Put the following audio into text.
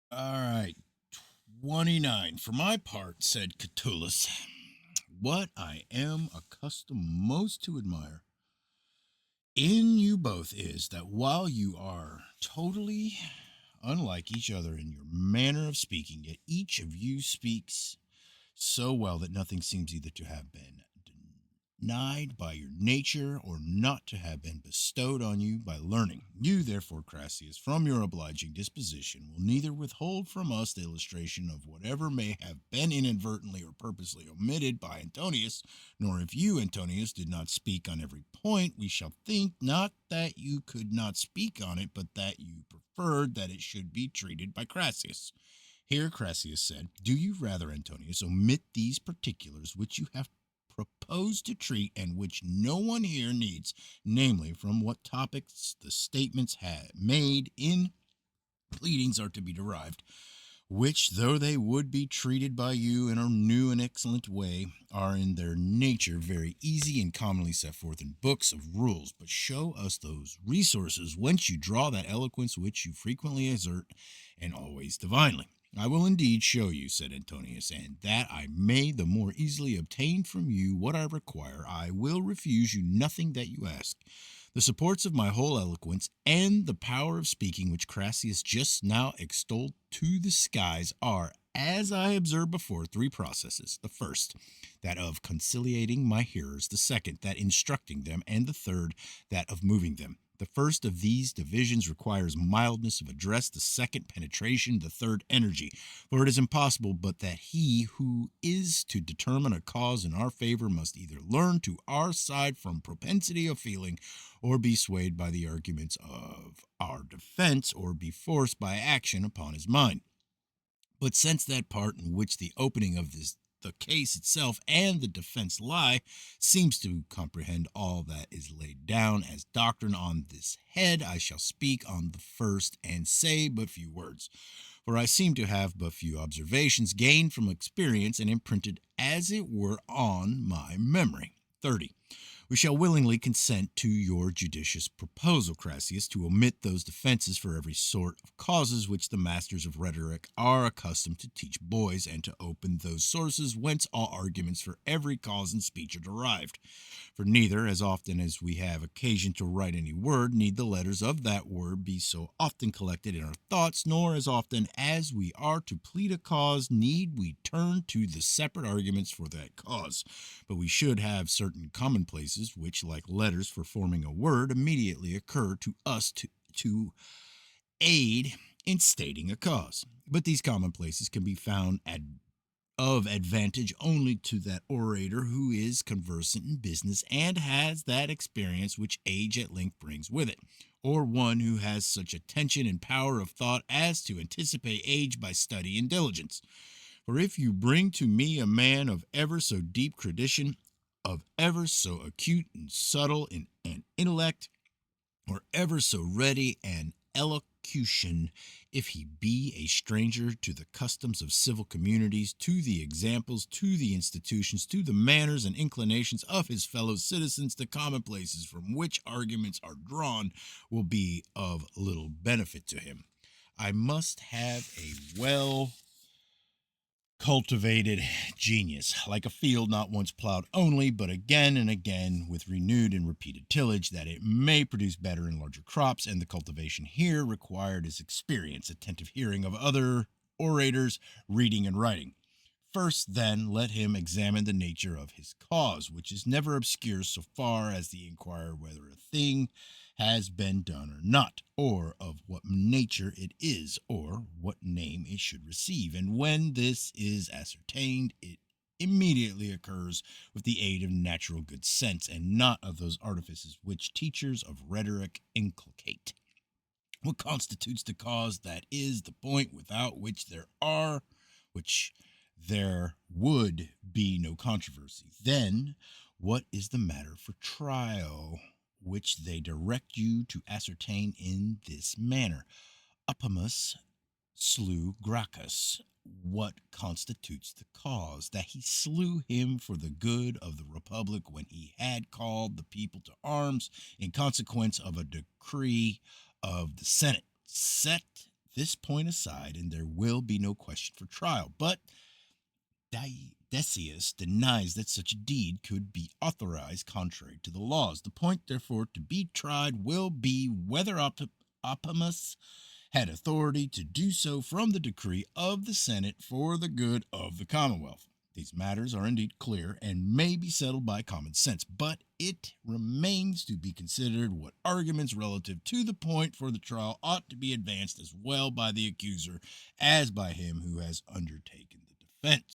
All right. 29. For my part, said Catullus, what I am accustomed most to admire in you both is that while you are totally unlike each other in your manner of speaking, yet each of you speaks so well that nothing seems either to have been denied by your nature or not to have been bestowed on you by learning. You, therefore, Crassius, from your obliging disposition, will neither withhold from us the illustration of whatever may have been inadvertently or purposely omitted by Antonius, nor if you, Antonius, did not speak on every point, we shall think not that you could not speak on it, but that you preferred that it should be treated by Crassius. Here Crassius said, do you rather, Antonius, omit these particulars which you have proposed to treat and which no one here needs, namely, from what topics the statements made in pleadings are to be derived, which, though they would be treated by you in a new and excellent way, are in their nature very easy and commonly set forth in books of rules, but show us those resources whence you draw that eloquence which you frequently exert, and always divinely. I will indeed show you, said Antonius, and that I may the more easily obtain from you what I require, I will refuse you nothing that you ask. The supports of my whole eloquence and the power of speaking which Crassius just now extolled to the skies are, as I observed before, three processes. The first, that of conciliating my hearers; the second, that instructing them; and the third, that of moving them. The first of these divisions requires mildness of address, the second penetration, the third energy. For it is impossible but that he who is to determine a cause in our favor must either learn to our side from propensity of feeling, or be swayed by the arguments of our defense, or be forced by action upon his mind. But since that part in which the opening of the case itself and the defense lie seems to comprehend all that is laid down as doctrine on this head, I shall speak on the first and say but few words. For I seem to have but few observations gained from experience and imprinted as it were on my memory. 30. We shall willingly consent to your judicious proposal, Crassius, to omit those defenses for every sort of causes which the masters of rhetoric are accustomed to teach boys, and to open those sources whence all arguments for every cause in speech are derived. For neither, as often as we have occasion to write any word, need the letters of that word be so often collected in our thoughts, nor as often as we are to plead a cause need we turn to the separate arguments for that cause. But we should have certain commonplaces which, like letters for forming a word, immediately occur to us to aid in stating a cause. But these commonplaces can be found of advantage only to that orator who is conversant in business and has that experience which age at length brings with it, or one who has such attention and power of thought as to anticipate age by study and diligence. For if you bring to me a man of ever so deep tradition, of ever so acute and subtle in an intellect, or ever so ready an elocution, if he be a stranger to the customs of civil communities, to the examples, to the institutions, to the manners and inclinations of his fellow citizens, the commonplaces from which arguments are drawn will be of little benefit to him. I must have a well cultivated genius, like a field not once plowed only, but again and again with renewed and repeated tillage, that it may produce better and larger crops. And the cultivation here required is experience, attentive hearing of other orators, reading and writing. First, then, let him examine the nature of his cause, which is never obscure so far as to inquire whether a thing has been done or not, or of what nature it is, or what name it should receive. And when this is ascertained, it immediately occurs with the aid of natural good sense, and not of those artifices which teachers of rhetoric inculcate. What constitutes the cause? That is the point without which there would be no controversy. Then, what is the matter for trial, which they direct you to ascertain in this manner? Optimus slew Gracchus. What constitutes the cause? That he slew him for the good of the republic when he had called the people to arms in consequence of a decree of the Senate. Set this point aside, and there will be no question for trial. But Decius denies that such a deed could be authorized contrary to the laws. The point, therefore, to be tried will be whether Optimus had authority to do so from the decree of the Senate for the good of the Commonwealth. These matters are indeed clear and may be settled by common sense, but it remains to be considered what arguments relative to the point for the trial ought to be advanced as well by the accuser as by him who has undertaken the defense.